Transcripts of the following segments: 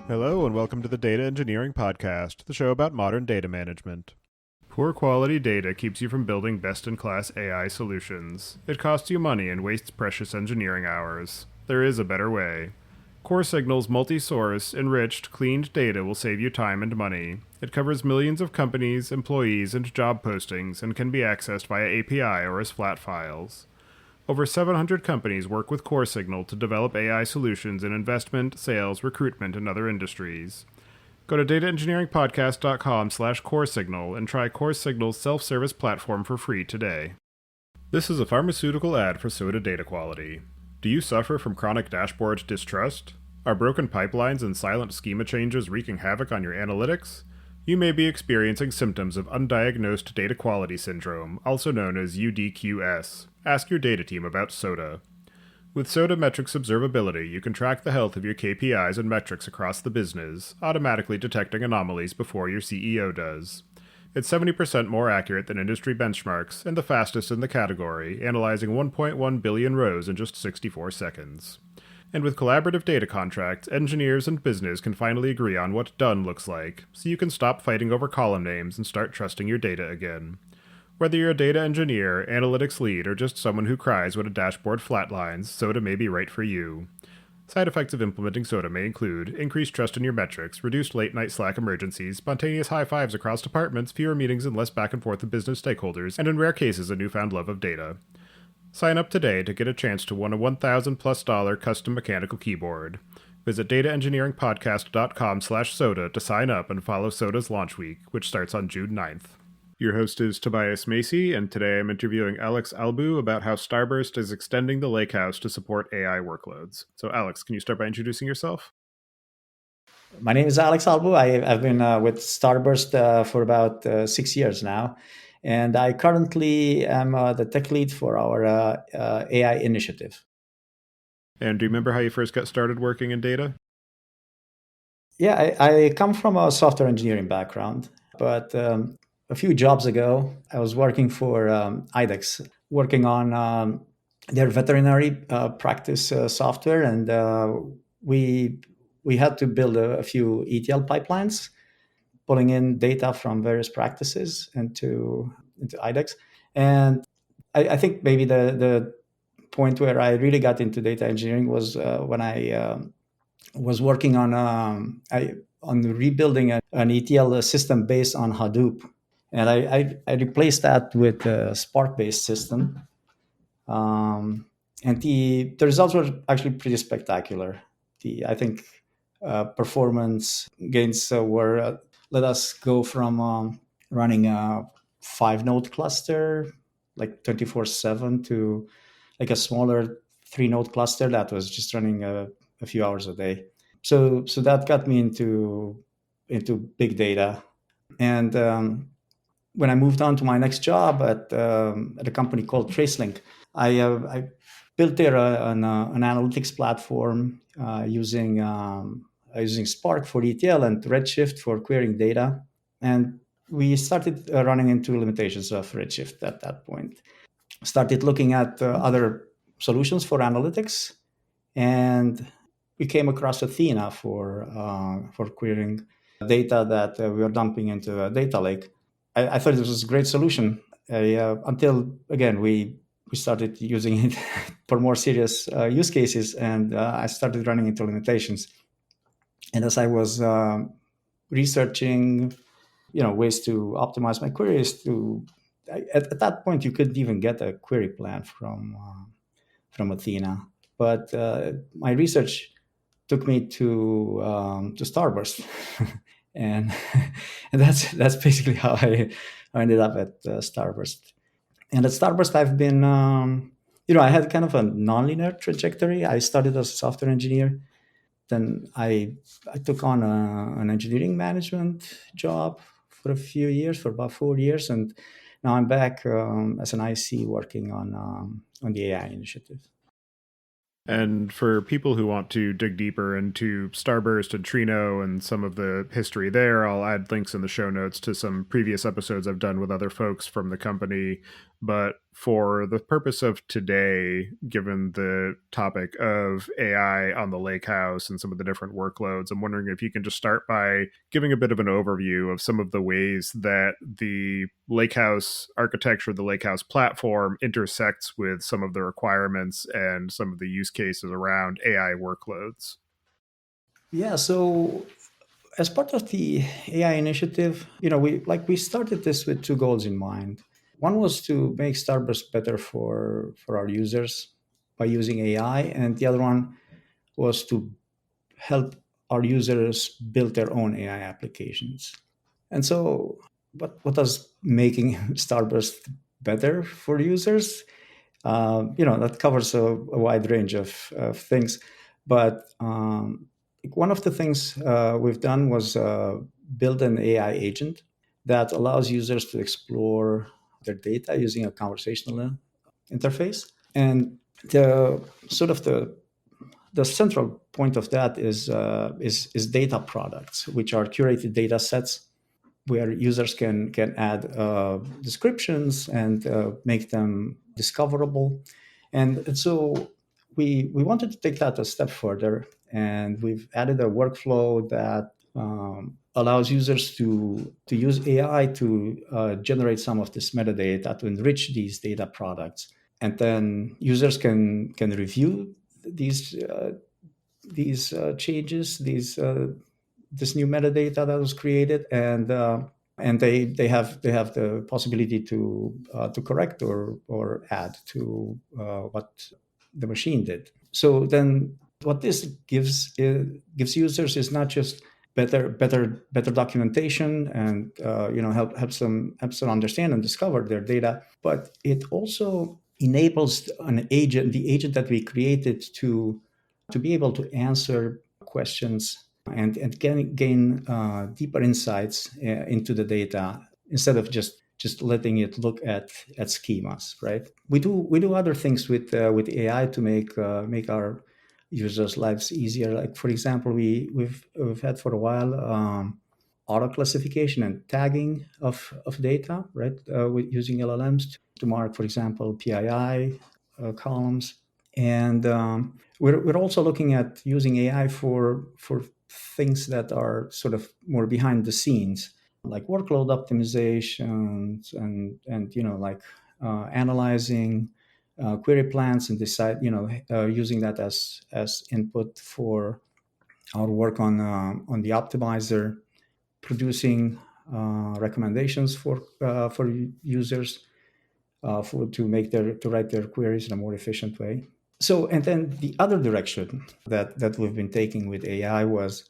Hello, and welcome to the Data Engineering Podcast, the show about modern data management. Poor quality data keeps you from building best-in-class AI solutions. It costs you money and wastes precious engineering hours. There is a better way. Core Signal's multi-source, enriched, cleaned data will save you time and money. It covers millions of companies, employees, and job postings, and can be accessed via API or as flat files. Over 700 companies work with Core Signal to develop AI solutions in investment, sales, recruitment, and other industries. Go to dataengineeringpodcast.com/CoreSignal and try Core Signal's self-service platform for free today. This is a pharmaceutical ad for Soda Data Quality. Do you suffer from chronic dashboard distrust? Are broken pipelines and silent schema changes wreaking havoc on your analytics? You may be experiencing symptoms of undiagnosed data quality syndrome, also known as UDQS. Ask your data team about SODA. With SODA Metrics Observability, you can track the health of your KPIs and metrics across the business, automatically detecting anomalies before your CEO does. It's 70% more accurate than industry benchmarks and the fastest in the category, analyzing 1.1 billion rows in just 64 seconds. And with collaborative data contracts, engineers and business can finally agree on what done looks like, so you can stop fighting over column names and start trusting your data again. Whether you're a data engineer, analytics lead, or just someone who cries when a dashboard flatlines, SODA may be right for you. Side effects of implementing SODA may include increased trust in your metrics, reduced late-night Slack emergencies, spontaneous high fives across departments, fewer meetings and less back and forth with business stakeholders, and in rare cases, a newfound love of data. Sign up today to get a chance to win a $1,000+ custom mechanical keyboard. Visit dataengineeringpodcast.com/SODA to sign up and follow SODA's launch week, which starts on June 9th. Your host is Tobias Macy, and today I'm interviewing Alex Albu about how Starburst is extending the Lakehouse to support AI workloads. So Alex, can you start by introducing yourself? My name is Alex Albu. I've been with Starburst for about 6 years now, and I currently am the tech lead for our AI initiative. And do you remember how you first got started working in data? Yeah, I come from a software engineering background, but a few jobs ago, I was working for IDEX, working on their veterinary practice software, and we had to build a few ETL pipelines, pulling in data from various practices into IDEX. And I think maybe the point where I really got into data engineering was when I was working on rebuilding an ETL system based on Hadoop. And I replaced that with a Spark-based system. And the results were actually pretty spectacular. I think performance gains were let us go from running a 5-node cluster like 24/7 to like a smaller 3-node cluster that was just running a few hours a day. So that got me into big data. And when I moved on to my next job at a company called Tracelink, I built there an analytics platform using Spark for ETL and Redshift for querying data. And we started running into limitations of Redshift at that point. Started looking at other solutions for analytics, and we came across Athena for querying data that we were dumping into a data lake. I thought this was a great solution until, again, we started using it for more serious use cases, and I started running into limitations. And as I was researching, ways to optimize my queries, at that point you couldn't even get a query plan from Athena. But my research took me to Starburst, and and that's basically how I ended up at Starburst. And at Starburst, I've been, I had kind of a nonlinear trajectory. I started as a software engineer, then I took on an engineering management job for a few years, for about 4 years, and now I'm back as an IC working on the AI initiative. And for people who want to dig deeper into Starburst and Trino and some of the history there, I'll add links in the show notes to some previous episodes I've done with other folks from the company. But for the purpose of today, given the topic of AI on the Lakehouse and some of the different workloads, I'm wondering if you can just start by giving a bit of an overview of some of the ways that the Lakehouse architecture, the Lakehouse platform intersects with some of the requirements and some of the use cases around AI workloads. Yeah, so as part of the AI initiative, we started this with two goals in mind. One was to make Starburst better for our users by using AI, and the other one was to help our users build their own AI applications. And so, what does making Starburst better for users? That covers a wide range of things. But one of the things we've done was build an AI agent that allows users to explore their data using a conversational interface. And the sort of the central point of that is data products, which are curated data sets where users can add descriptions and make them discoverable. And so we wanted to take that a step further, and we've added a workflow that allows users to use AI to generate some of this metadata to enrich these data products. And then users can review these changes, this new metadata that was created, and they have the possibility to correct or add to what the machine did. So then, what this gives users is not just better documentation and helps them understand and discover their data, but it also enables the agent that we created to be able to answer questions and gain deeper insights into the data instead of just letting it look at schemas. Right? We do other things with AI to make our users' lives easier. Like, for example, we've had for a while auto classification and tagging of data, right? With using LLMs to mark, for example, PII columns. And we're also looking at using AI for things that are sort of more behind the scenes, like workload optimizations and like analyzing query plans and decide using that as input for our work on the optimizer, producing recommendations for users to write their queries in a more efficient way. So, and then the other direction that we've been taking with AI was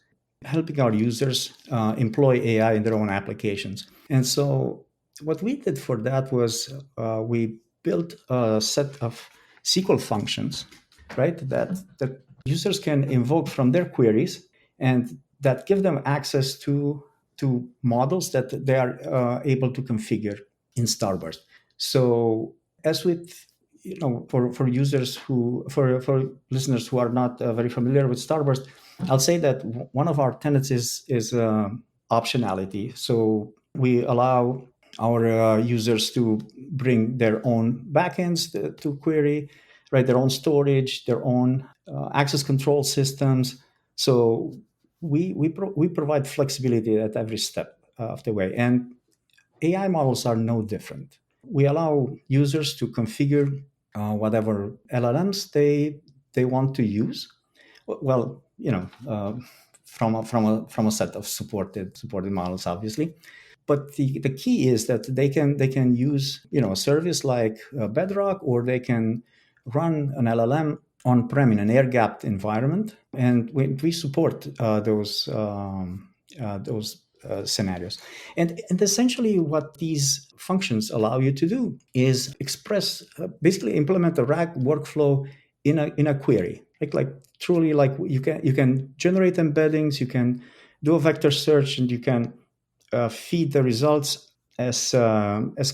helping our users employ AI in their own applications. And so, what we did for that was we built a set of SQL functions, right? That users can invoke from their queries, and that give them access to models that they are able to configure in Starburst. So, as with for users for listeners who are not very familiar with Starburst, I'll say that one of our tenets is optionality. So we allow our users to bring their own backends to query, right? Their own storage, their own access control systems. So we provide flexibility at every step of the way, and AI models are no different. We allow users to configure whatever LLMs they want to use. Well, from a set of supported models, obviously. But the key is that they can use a service like Bedrock, or they can run an LLM on-prem in an air-gapped environment, and we support those scenarios. And essentially, what these functions allow you to do is express, basically implement a RAG workflow in a query. Like truly, like you can generate embeddings, you can do a vector search, and you can feed the results as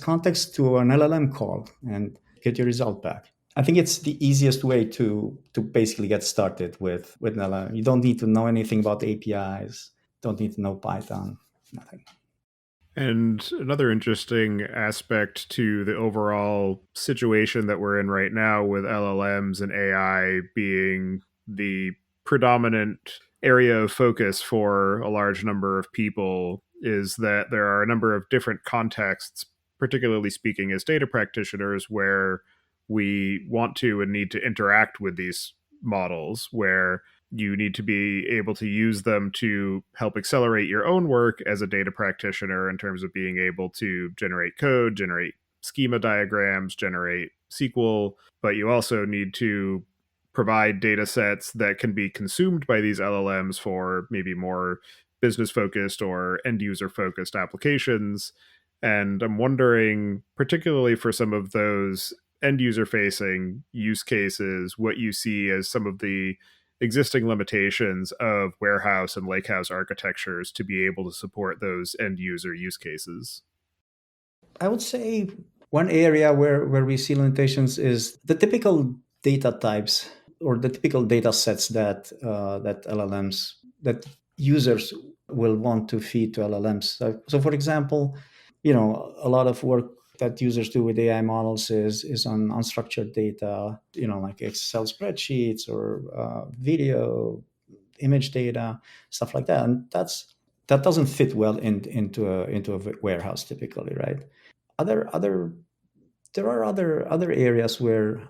context to an LLM call and get your result back. I think it's the easiest way to basically get started with an LLM. You don't need to know anything about APIs. Don't need to know Python. Nothing. And another interesting aspect to the overall situation that we're in right now with LLMs and AI being the predominant area of focus for a large number of people is that there are a number of different contexts, particularly speaking as data practitioners, where we want to and need to interact with these models, where you need to be able to use them to help accelerate your own work as a data practitioner in terms of being able to generate code, generate schema diagrams, generate SQL, but you also need to provide data sets that can be consumed by these LLMs for maybe more business focused or end user focused applications. And I'm wondering, particularly for some of those end user facing use cases, what you see as some of the existing limitations of warehouse and lakehouse architectures to be able to support those end user use cases. I would say one area where we see limitations is the typical data types or the typical data sets that LLMs that users will want to feed to LLMs. So for example, a lot of work that users do with AI models is on unstructured data, like Excel spreadsheets or video, image data, stuff like that, and that doesn't fit well into a warehouse typically, right? Other There are other areas where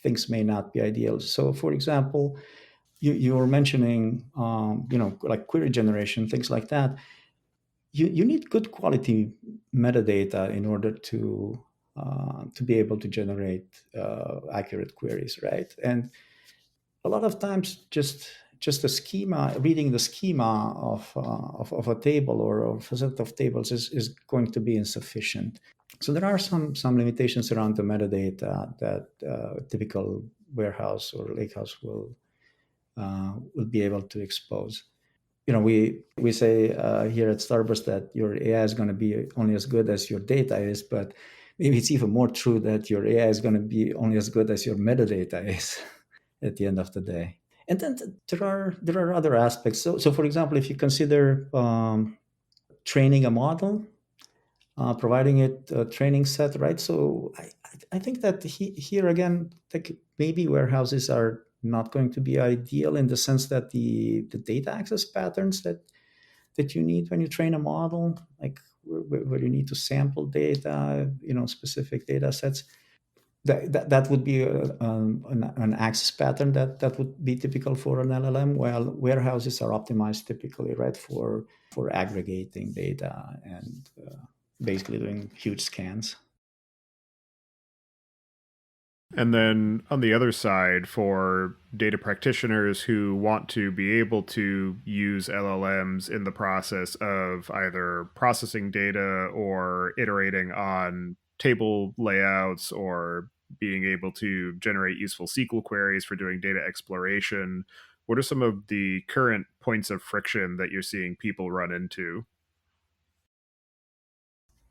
things may not be ideal. So, for example, you were mentioning like query generation, things like that. You need good quality metadata in order to be able to generate accurate queries, right? And a lot of times, just the schema, reading the schema of a table or of a set of tables is going to be insufficient. So there are some limitations around the metadata that a typical warehouse or lakehouse will be able to expose. We say here at Starburst that your AI is going to be only as good as your data is, but maybe it's even more true that your AI is going to be only as good as your metadata is at the end of the day. And then there are other aspects. So for example, if you consider training a model, providing it a training set, right? So I think that here again, like maybe warehouses are not going to be ideal in the sense that the data access patterns that you need when you train a model, like where you need to sample data, specific data sets, that would be an access pattern that would be typical for an LLM, while warehouses are optimized typically, right, for aggregating data and basically doing huge scans. And then on the other side, for data practitioners who want to be able to use LLMs in the process of either processing data or iterating on table layouts or being able to generate useful SQL queries for doing data exploration, what are some of the current points of friction that you're seeing people run into?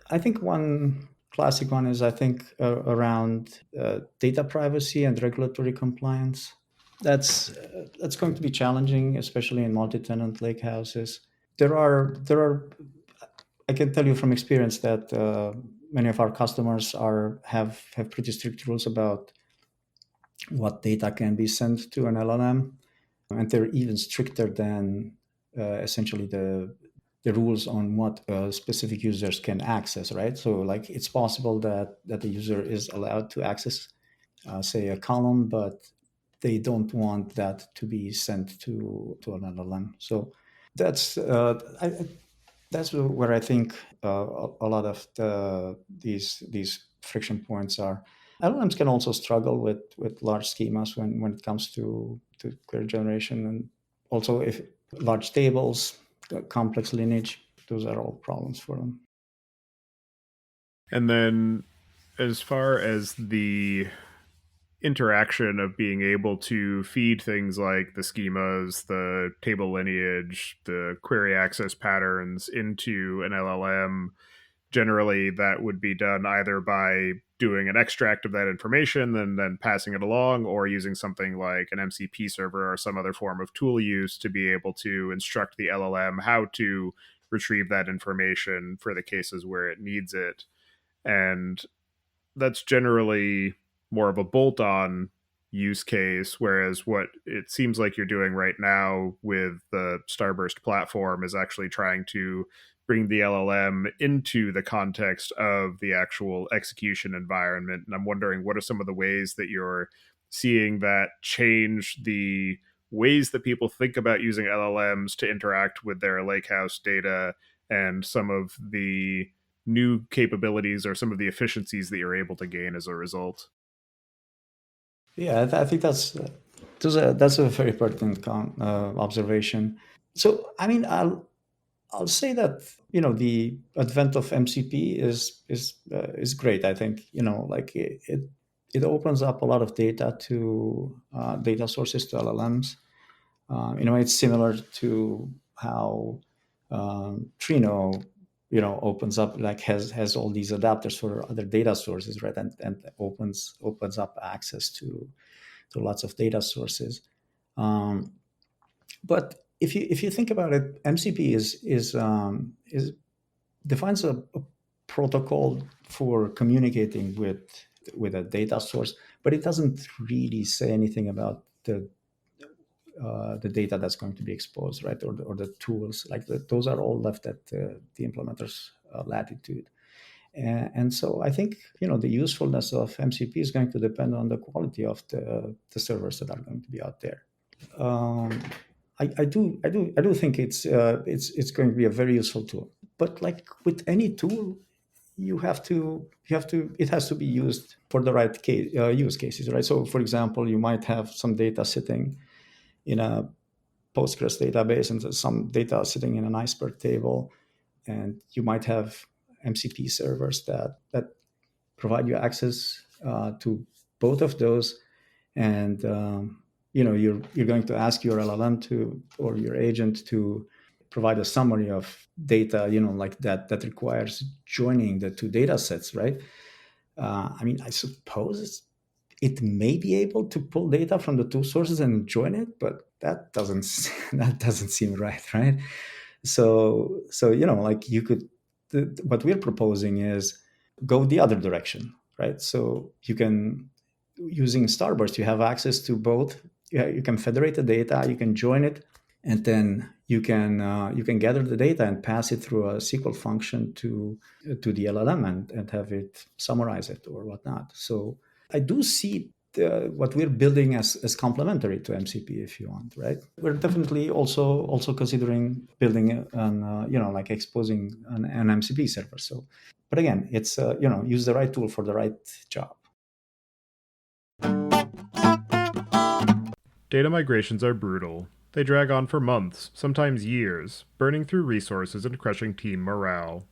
I think one classic one is, I think, around data privacy and regulatory compliance. That's going to be challenging, especially in multi-tenant lake houses. There are I can tell you from experience that many of our customers have pretty strict rules about what data can be sent to an LLM, and they're even stricter than essentially the rules on what specific users can access. Right, so like it's possible that the user is allowed to access, say, a column, but they don't want that to be sent to an LLM. So that's that's where I think a lot of these friction points are. LLMs can also struggle with large schemas when it comes to query generation, and also if large tables, complex lineage, those are all problems for them. And then as far as the interaction of being able to feed things like the schemas, the table lineage, the query access patterns into an LLM, generally that would be done either by doing an extract of that information and then passing it along, or using something like an MCP server or some other form of tool use to be able to instruct the LLM how to retrieve that information for the cases where it needs it. And that's generally more of a bolt-on use case, whereas what it seems like you're doing right now with the Starburst platform is actually trying to bring the LLM into the context of the actual execution environment. And I'm wondering, what are some of the ways that you're seeing that change the ways that people think about using LLMs to interact with their Lakehouse data, and some of the new capabilities or some of the efficiencies that you're able to gain as a result? Yeah, I think that's a very pertinent observation. So, I mean, I'll say that the advent of MCP is great. I think like it opens up a lot of data to data sources to LLMs. It's similar to how Trino opens up, like has all these adapters for other data sources, right? And opens up access to lots of data sources. But if you think about it, MCP is defines a protocol for communicating with a data source, but it doesn't really say anything about the data that's going to be exposed, right? Or the tools, like those are all left at the implementer's latitude. And so I think the usefulness of MCP is going to depend on the quality of the servers that are going to be out there. Um, I do think it's going to be a very useful tool. But like with any tool, it has to be used for the right case, use cases, right? So for example, you might have some data sitting in a Postgres database and some data sitting in an iceberg table, and you might have MCP servers that provide you access to both of those. And you're going to ask your LLM or your agent to provide a summary of data, like that requires joining the two data sets, right? I mean, I suppose it may be able to pull data from the two sources and join it, but that doesn't that doesn't seem right? So like what we're proposing is go the other direction, right? So you can, using Starburst, you have access to both. Yeah, you can federate the data, you can join it, and then you can gather the data and pass it through a SQL function to the LLM and have it summarize it or whatnot. So I do see what we're building as complementary to MCP, if you want, right? We're definitely also considering building like exposing an MCP server. So, but again, it's use the right tool for the right job. Data migrations are brutal. They drag on for months, sometimes years, burning through resources and crushing team morale.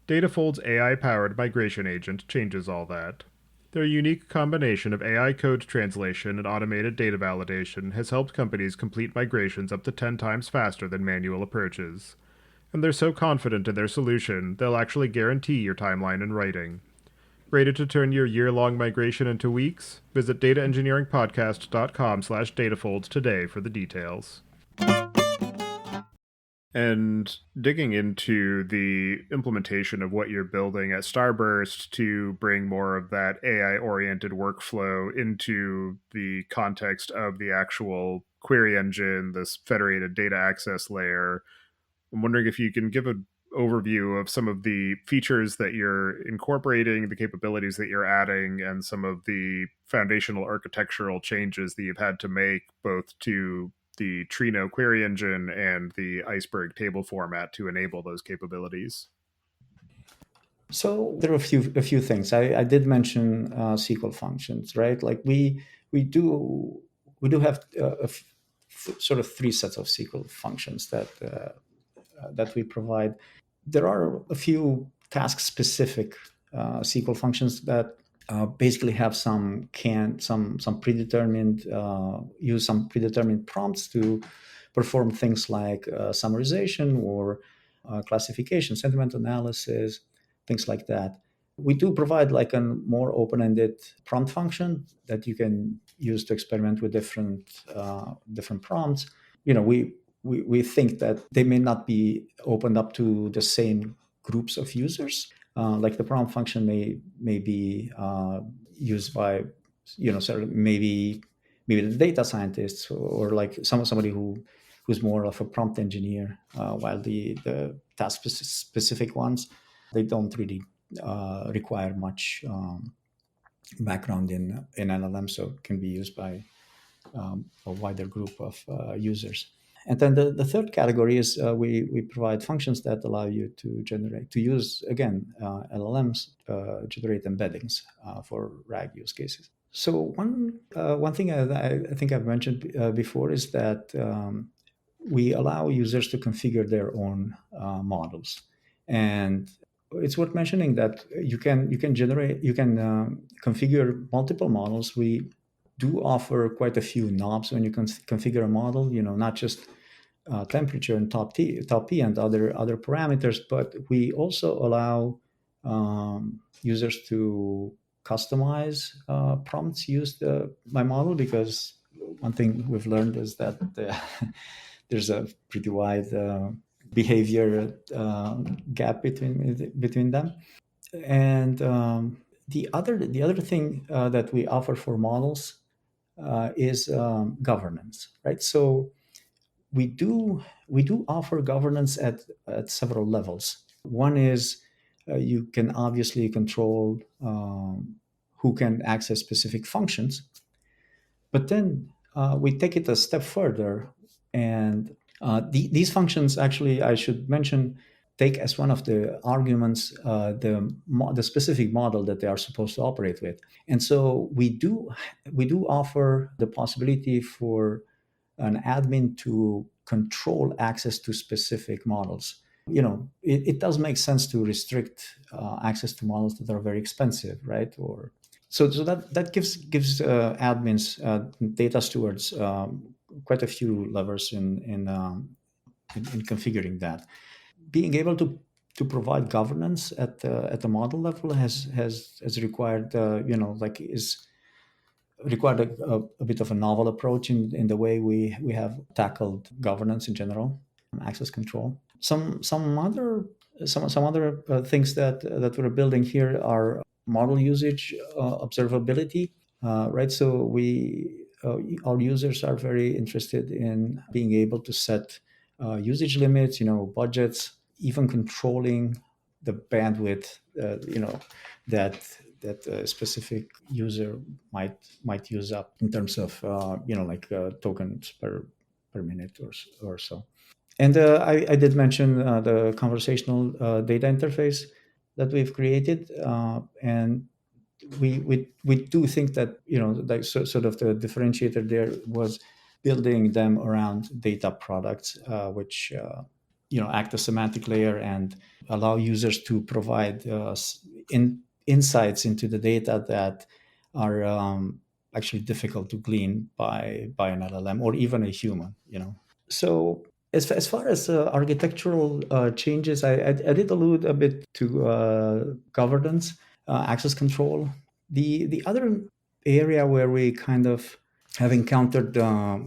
Datafold's AI-powered migration agent changes all that. Their unique combination of AI code translation and automated data validation has helped companies complete migrations up to 10 times faster than manual approaches. And they're so confident in their solution, they'll actually guarantee your timeline in writing. Ready to turn your year-long migration into weeks? Visit dataengineeringpodcast.com/datafolds today for the details. And digging into the implementation of what you're building at Starburst to bring more of that AI-oriented workflow into the context of the actual query engine, this federated data access layer, I'm wondering if you can give an overview of some of the features that you're incorporating, the capabilities that you're adding, and some of the foundational architectural changes that you've had to make both to the Trino query engine and the Iceberg table format to enable those capabilities. So there are a few things. I did mention SQL functions, right? Like we do have sort of three sets of SQL functions that we provide. There are a few task-specific SQL functions that basically have some predetermined use some predetermined prompts to perform things like summarization or classification, sentiment analysis, things like that. We do provide like a more open-ended prompt function that you can use to experiment with different prompts. We we think that they may not be opened up to the same groups of users. Like the prompt function may be used by, sort of maybe the data scientists, or like somebody who's more of a prompt engineer, while the task specific ones, they don't really require much background in LLM, so it can be used by a wider group of users. And then the third category is we provide functions that allow you to use, again, LLMs, generate embeddings for RAG use cases. So one thing I think I've mentioned before is that we allow users to configure their own models, and it's worth mentioning that you can configure multiple models. We do offer quite a few knobs when you configure a model. Not just temperature and top P and other parameters, but we also allow users to customize prompts used by model, because one thing we've learned is that there's a pretty wide behavior gap between them. And the other thing that we offer for models is governance, right? So we do offer governance at several levels. One is you can obviously control who can access specific functions, but then we take it a step further, and these functions, actually, I should mention, take as one of the arguments the specific model that they are supposed to operate with. And so we do offer the possibility for an admin to control access to specific models. It does make sense to restrict access to models that are very expensive, right? Or so that gives admins, data stewards, quite a few levers in configuring that. Being able to provide governance at the model level has required is required a bit of a novel approach in the way we have tackled governance in general, access control. Some other things that we're building here are model usage, observability, right? So our users are very interested in being able to set usage limits, budgets, even controlling the bandwidth, that a specific user might use up in terms of tokens per minute or so. And I did mention the conversational data interface that we've created, and we do think that sort of the differentiator there was building them around data products, which act as semantic layer and allow users to provide insights into the data that are actually difficult to glean by an LLM or even a human. So as far as architectural changes, I did allude a bit to governance, access control. The other area where we kind of have encountered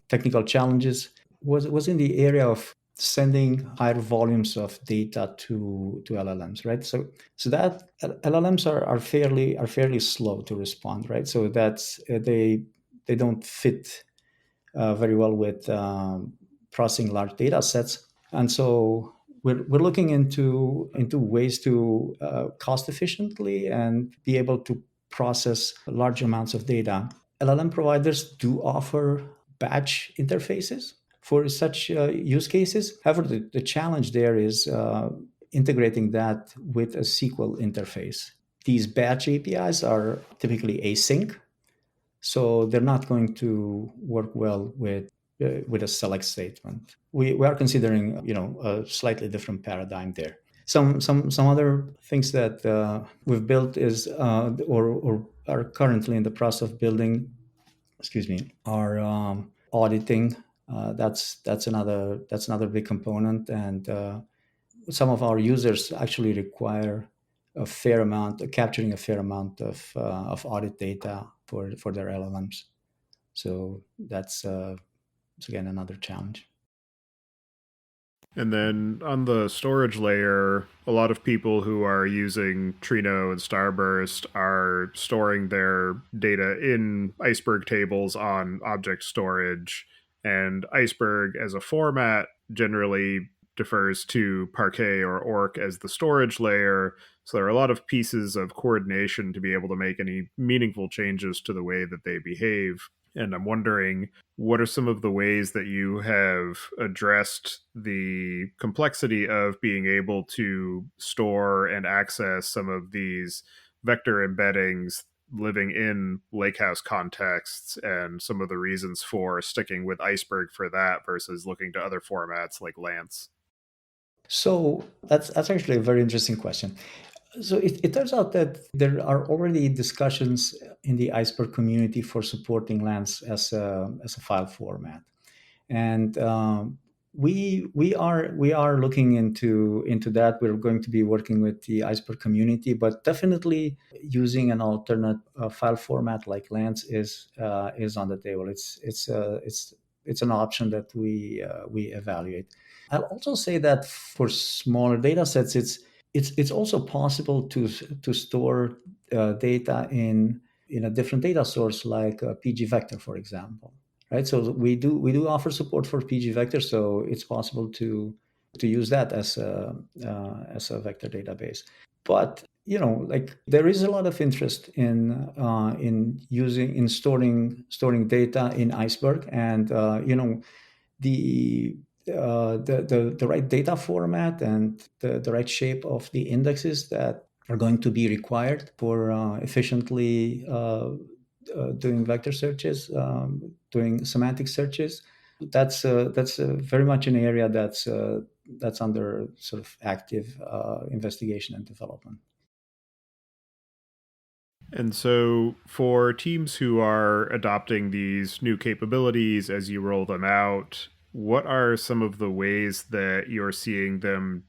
technical challenges was in the area of sending higher volumes of data to LLMs, right? So that LLMs are fairly slow to respond, right? So that's they don't fit very well with processing large data sets, and so we're looking into ways to cost efficiently and be able to process large amounts of data. LLM providers do offer batch interfaces for such use cases. However, the challenge there is integrating that with a SQL interface. These batch APIs are typically async, so they're not going to work well with a select statement. We are considering a slightly different paradigm there. Some other things that we've built is or are currently in the process of building, are auditing. That's another big component, and some of our users actually require capturing a fair amount of audit data for their LLMs. So that's again another challenge. And then on the storage layer, a lot of people who are using Trino and Starburst are storing their data in Iceberg tables on object storage. And Iceberg as a format generally defers to Parquet or Orc as the storage layer. So there are a lot of pieces of coordination to be able to make any meaningful changes to the way that they behave. And I'm wondering, what are some of the ways that you have addressed the complexity of being able to store and access some of these vector embeddings living in Lakehouse contexts, and some of the reasons for sticking with Iceberg for that versus looking to other formats like Lance? So that's actually a very interesting question. So it turns out that there are already discussions in the Iceberg community for supporting Lance as a file format, and we are looking into that. We're going to be working with the Iceberg community, but definitely using an alternate file format like Lance is on the table. It's an option that we evaluate. I'll also say that for smaller data sets, it's also possible to store data in a different data source like PG vector, for example. Right, so we do offer support for PG vector, so it's possible to use that as a vector database. But like there is a lot of interest in storing data in Iceberg, and the the right data format and the right shape of the indexes that are going to be required for efficiently doing vector searches, doing semantic searches. That's very much an area that's under sort of active investigation and development. And so, for teams who are adopting these new capabilities as you roll them out, what are some of the ways that you're seeing them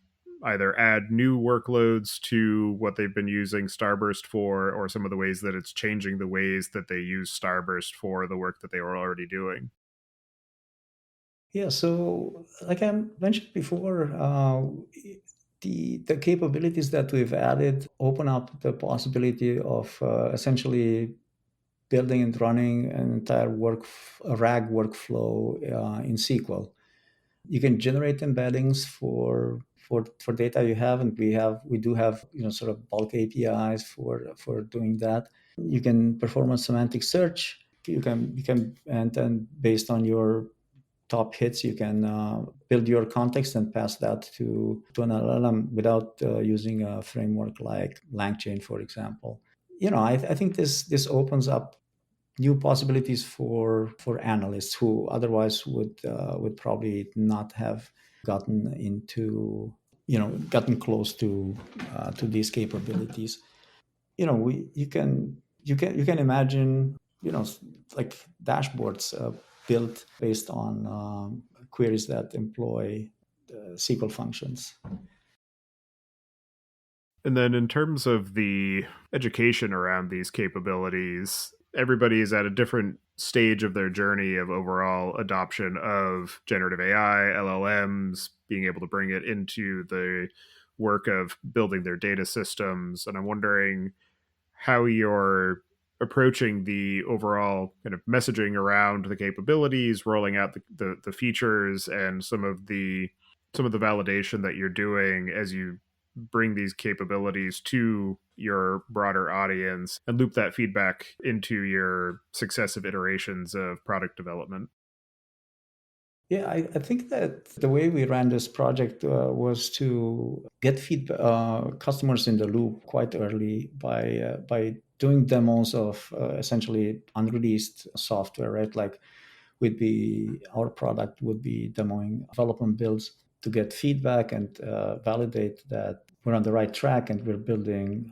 either add new workloads to what they've been using Starburst for, or some of the ways that it's changing the ways that they use Starburst for the work that they were already doing? Yeah, so like I mentioned before, the capabilities that we've added open up the possibility of essentially building and running an entire a RAG workflow in SQL. You can generate embeddings for data you have, and we do have sort of bulk APIs for doing that. You can perform a semantic search. You can and then based on your top hits, you can build your context and pass that to an LLM without using a framework like LangChain, for example. I think this opens up new possibilities for analysts who otherwise would probably not have gotten into gotten close to these capabilities. You can imagine like dashboards built based on queries that employ SQL functions. And then, in terms of the education around these capabilities, everybody is at a different stage of their journey of overall adoption of generative AI, LLMs, being able to bring it into the work of building their data systems. And I'm wondering how you're approaching the overall kind of messaging around the capabilities, rolling out the features, and some of the validation that you're doing as you bring these capabilities to your broader audience and loop that feedback into your successive iterations of product development. Yeah, I think that the way we ran this project was to get customers in the loop quite early by doing demos of essentially unreleased software, right? Like our product would be demoing development builds to get feedback and validate that we're on the right track and we're building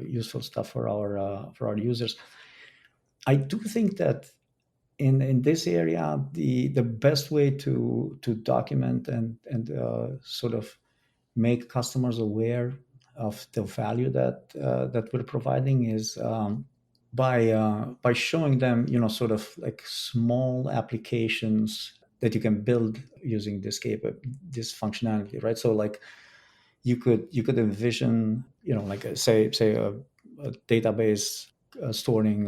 useful stuff for our users. I do think that in this area, the best way to document and sort of make customers aware of the value that we're providing is by showing them sort of like small applications that you can build using this functionality, right? So like you could envision, like say a database storing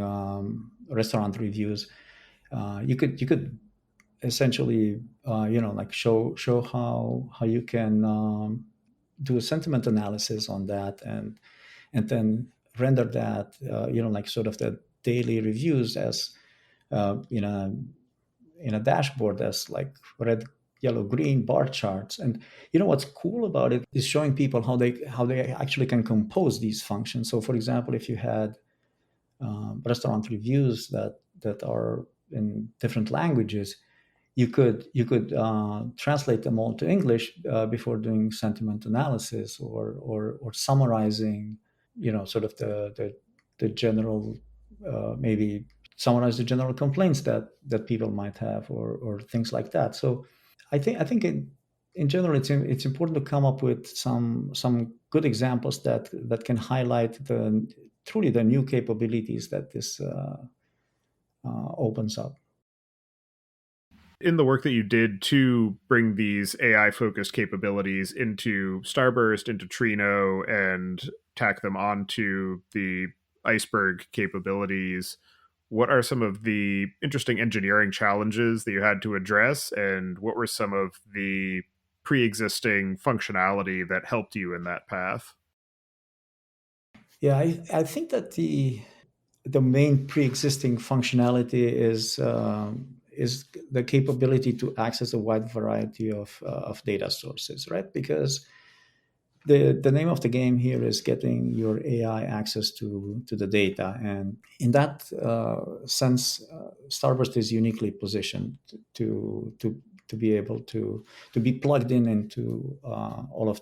restaurant reviews. You could essentially like show how you can do a sentiment analysis on that, and then render that like sort of the daily reviews as in a dashboard as like red, yellow, green bar charts. And what's cool about it is showing people how they actually can compose these functions. So for example, if you had restaurant reviews that are in different languages, you could translate them all to English before doing sentiment analysis, or summarizing, sort of the general, maybe summarize the general complaints that people might have, or things like that. So I think in general, it's important to come up with some good examples that can highlight truly the new capabilities that this opens up. In the work that you did to bring these AI focused capabilities into Starburst, into Trino, and tack them onto the Iceberg capabilities, what are some of the interesting engineering challenges that you had to address, and what were some of the pre existing functionality that helped you in that path? Yeah, I think that the main pre-existing functionality is the capability to access a wide variety of data sources, right? Because the name of the game here is getting your AI access to the data, and in that sense, Starburst is uniquely positioned to be able to be plugged in into all of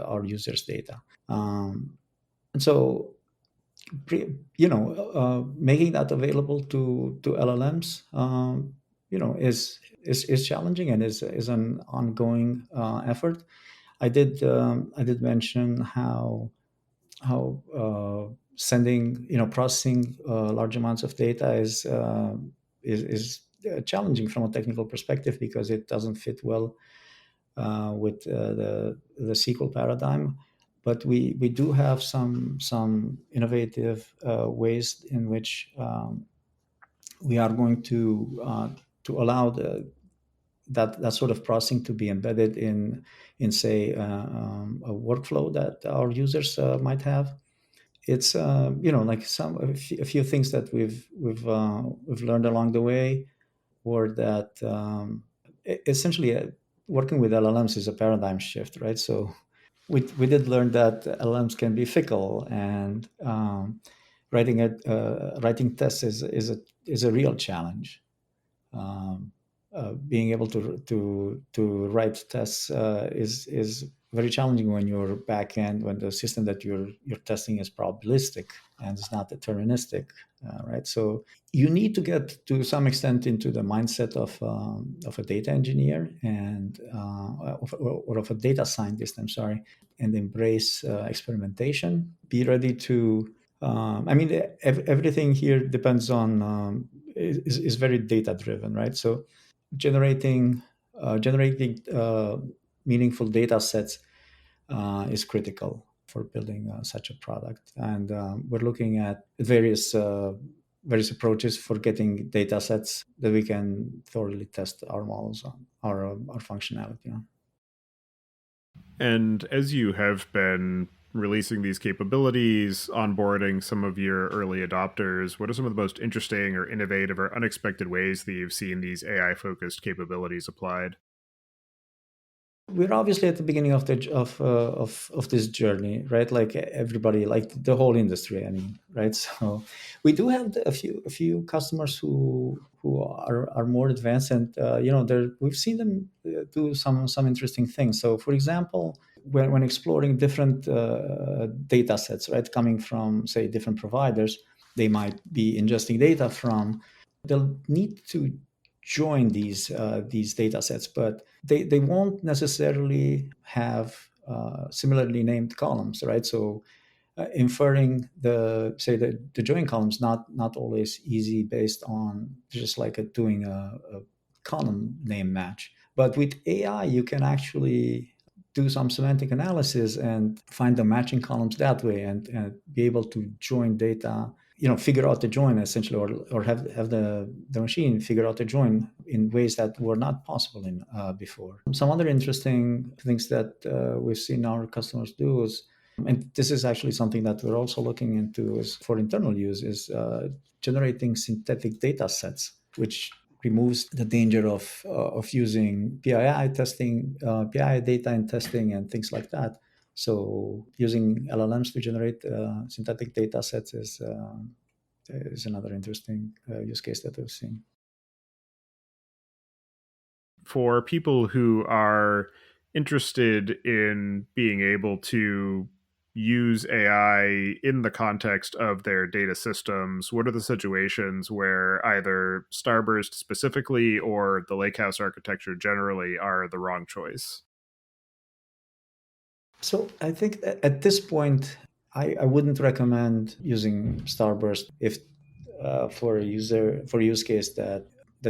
our users' data. And so making that available to LLMs, is challenging, and is an ongoing effort. I did mention how sending, processing large amounts of data is challenging from a technical perspective, because it doesn't fit well with the SQL paradigm. But we do have some innovative ways in which we are going to allow that sort of processing to be embedded in say a workflow that our users might have. It's like a few things that we've learned along the way, were that essentially working with LLMs is a paradigm shift, right? So we did learn that LLMs can be fickle, and writing tests is a real challenge. Um, Being able to write tests is very challenging when you're back end, when the system that you're testing is probabilistic and it's not deterministic, right? So you need to get to some extent into the mindset of a data engineer, and or of a data scientist, I'm sorry, and embrace experimentation. Be ready to I mean, everything here depends on is very data driven, right? So generating meaningful data sets is critical for building such a product. And we're looking at various approaches for getting data sets that we can thoroughly test our models on, our functionality on. And as you have been releasing these capabilities, onboarding some of your early adopters, what are some of the most interesting or innovative or unexpected ways that you've seen these AI focused capabilities applied? We're obviously at the beginning of this journey, right? Like everybody, like the whole industry, I mean, right? So we do have a few customers who are more advanced, and we've seen them do some interesting things. So for example, when exploring different data sets, right, coming from say different providers, they might be ingesting data from, they'll need to join these data sets, but they won't necessarily have similarly named columns, right? So inferring the join columns, not always easy, based on just like doing column name match. But with AI, you can actually do some semantic analysis and find the matching columns that way, and be able to join data, figure out the join essentially, or have the machine figure out the join in ways that were not possible in before. Some other interesting things that we've seen our customers do is, and this is actually something that we're also looking into is for internal use, is generating synthetic data sets, which removes the danger of using PII testing, PII data in testing and things like that. So using LLMs to generate synthetic data sets is another interesting use case that we've seen. For people who are interested in being able to use AI in the context of their data systems, what are the situations where either Starburst specifically or the Lakehouse architecture generally are the wrong choice? So I think at this point, I wouldn't recommend using Starburst if for a use case that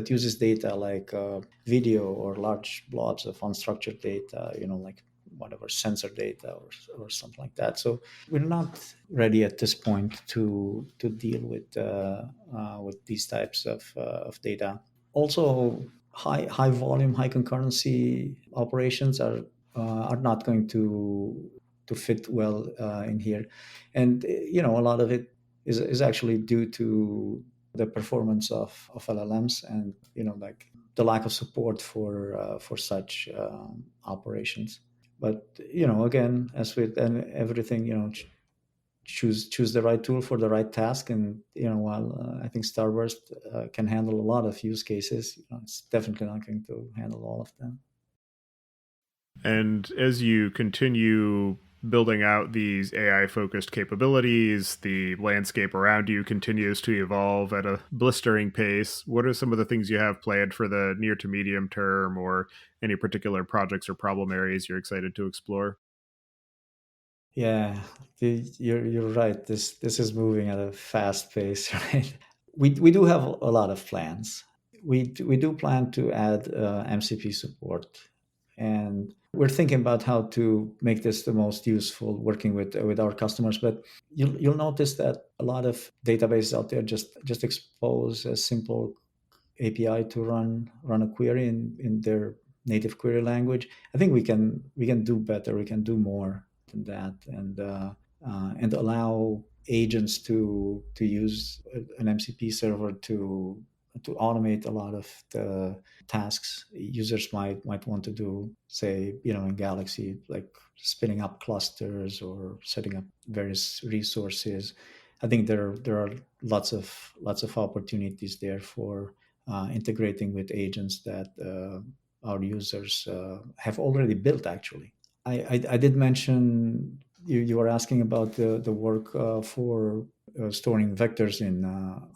uses data like video or large blobs of unstructured data, like whatever sensor data or something like that. So we're not ready at this point to deal with these types of data. Also, high volume, high concurrency operations are not going to fit well in here, and a lot of it is actually due to the performance of LLMs, and like the lack of support for such operations. But again, as with everything, choose the right tool for the right task. And while I think Starburst can handle a lot of use cases, it's definitely not going to handle all of them. And as you continue building out these AI focused capabilities, the landscape around you continues to evolve at a blistering pace. What are some of the things you have planned for the near to medium term, or any particular projects or problem areas you're excited to explore? Yeah, you're right. This is moving at a fast pace, right? We do have a lot of plans. We do plan to add MCP support, and we're thinking about how to make this the most useful working with our customers. But you'll notice that a lot of databases out there just expose a simple API to run a query in their native query language. I think we can do better. We can do more than that, and allow agents to use an MCP server to automate a lot of the tasks users might want to do, say, in Galaxy, like spinning up clusters or setting up various resources. I think there are lots of opportunities there for integrating with agents that our users have already built. Actually, I did mention you were asking about the work for storing vectors in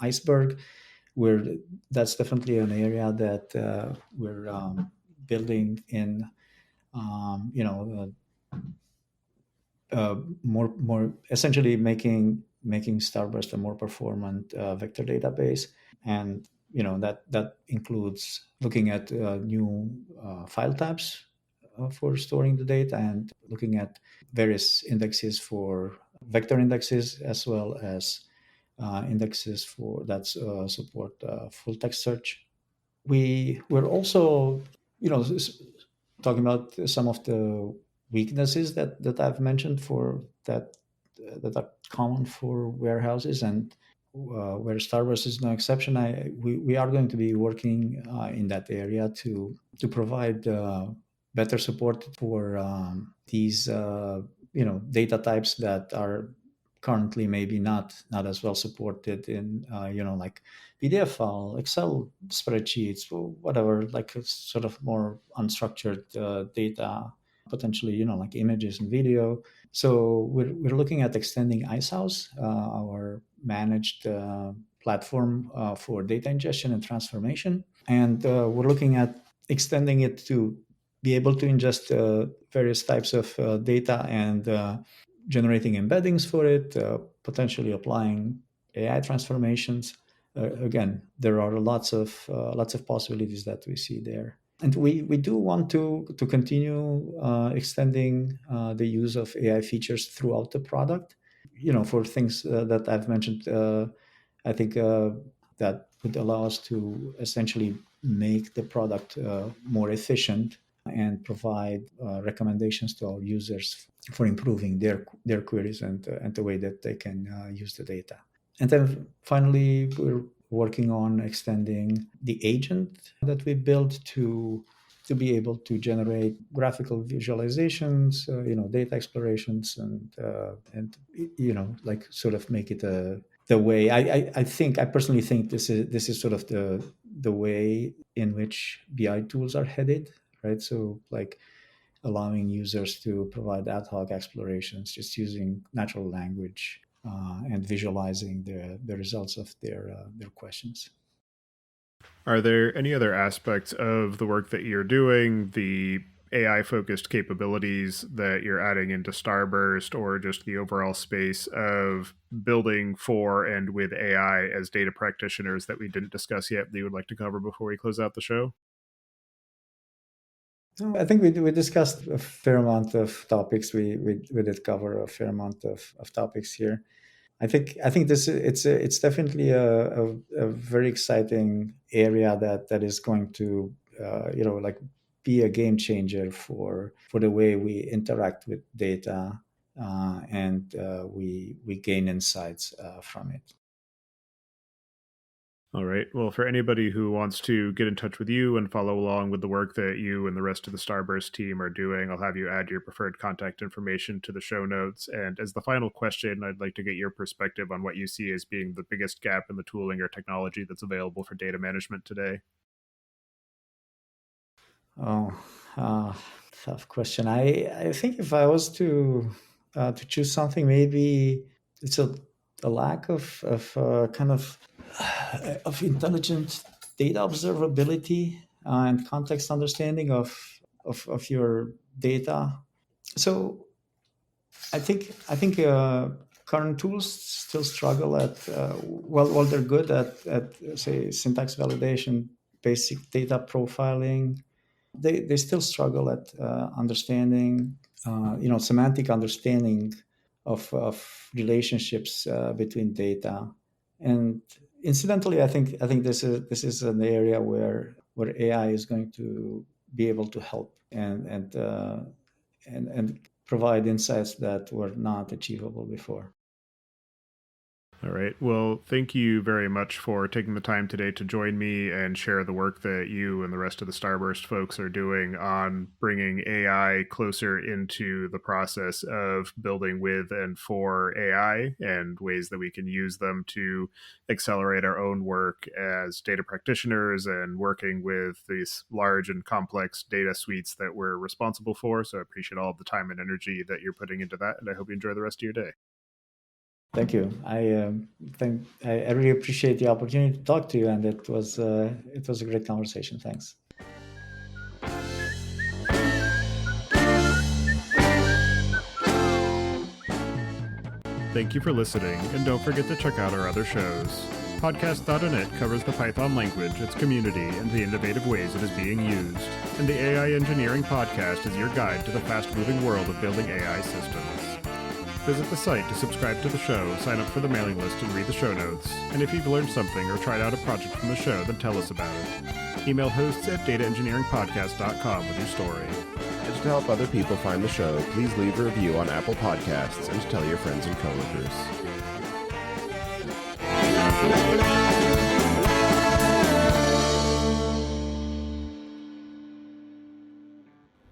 Iceberg, where that's definitely an area that we're building in. More essentially making Starburst a more performant vector database, and that includes looking at new file types for storing the data, and looking at various indexes for vector indexes, as well as indexes for that support full text search. We're also talking about some of the weaknesses that I've mentioned for that are common for warehouses, and where Starburst is no exception. We are going to be working in that area to provide better support for these data types that are currently maybe not as well supported in like PDF file, Excel spreadsheets, or whatever, like sort of more unstructured data, potentially like images and video. So we're looking at extending Icehouse, our managed platform for data ingestion and transformation, and we're looking at extending it to be able to ingest various types of data, and generating embeddings for it, potentially applying AI transformations, again, there are lots of possibilities that we see there. And we do want to continue extending the use of AI features throughout the product. For things that I've mentioned, I think that would allow us to essentially make the product more efficient and provide recommendations to our users for improving their queries and the way that they can use the data. And then finally, we're working on extending the agent that we built to be able to generate graphical visualizations, data explorations, and like sort of make it the way I personally think this is sort of the way in which BI tools are headed, right? So like allowing users to provide ad hoc explorations just using natural language and visualizing the results of their questions. Are there any other aspects of the work that you're doing, the AI focused capabilities that you're adding into Starburst, or just the overall space of building for and with AI as data practitioners that we didn't discuss yet that you would like to cover before we close out the show? I think we discussed a fair amount of topics. We did cover a fair amount of topics here. I think this it's definitely a very exciting area that is going to like be a game changer for the way we interact with data and we gain insights from it. All right. Well, for anybody who wants to get in touch with you and follow along with the work that you and the rest of the Starburst team are doing, I'll have you add your preferred contact information to the show notes. And as the final question, I'd like to get your perspective on what you see as being the biggest gap in the tooling or technology that's available for data management today. Oh, tough question. I think if I was to choose something, maybe it's a lack of kind of intelligent data observability and context understanding of your data. So I think current tools still struggle at while they're good at say syntax validation, basic data profiling, they still struggle at understanding semantic understanding of relationships between data. And incidentally, I think this is an area where AI is going to be able to help and provide insights that were not achievable before. All right. Well, thank you very much for taking the time today to join me and share the work that you and the rest of the Starburst folks are doing on bringing AI closer into the process of building with and for AI and ways that we can use them to accelerate our own work as data practitioners and working with these large and complex data suites that we're responsible for. So I appreciate all of the time and energy that you're putting into that, and I hope you enjoy the rest of your day. Thank you. I really appreciate the opportunity to talk to you, and it was a great conversation. Thanks. Thank you for listening, and don't forget to check out our other shows. Podcast.net covers the Python language, its community, and the innovative ways it is being used. And the AI Engineering Podcast is your guide to the fast-moving world of building AI systems. Visit the site to subscribe to the show, sign up for the mailing list, and read the show notes. And if you've learned something or tried out a project from the show, then tell us about it. Email hosts at dataengineeringpodcast.com with your story. And to help other people find the show, please leave a review on Apple Podcasts and tell your friends and coworkers.